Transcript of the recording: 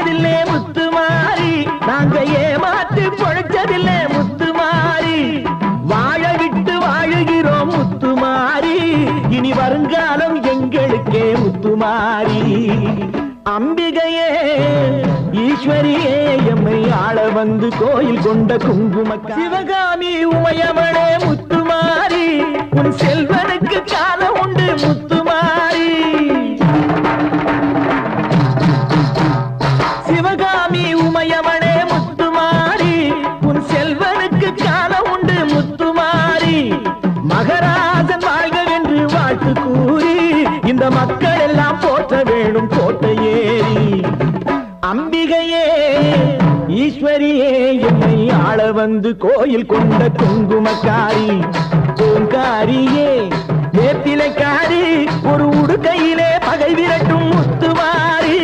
அடிச்சதில்லே முத்துமாரி, நாங்க ஏமாற்றி பொழைச்சதில்லே முத்துமாரி, வாழ விட்டு வாழுகிறோம் முத்துமாரி, இனி வருங்காலம் எங்களுக்கே முத்துமாரி. அம்பிகையே ஈஸ்வரியே எம்மை ஆள வந்து கோயில் கொண்ட குங்குமக்கா, சிவகாமி உமையவளே முத்துமாரி, உன் செல்வனுக்கு காலம் உண்டு முத்துமாரி. சிவகாமி உமையவளே முத்துமாரி, உன் செல்வனுக்கு காலம் உண்டு முத்துமாரி. மகராஜன் வாழ்கவென்று வாழ்த்து கூறி இந்த மக்கள் எல்லாம் போற்ற வேணும் கோட்டை ஏறி. அம்பிகையே ஈஸ்வரியே என்னை ஆள வந்து கோயில் கொண்ட குங்குமக்காரி, பூங்காரியே வேப்பிலைக்காரி, ஒரு உடுக்கையிலே பகை விரட்டும் முத்துமாரி.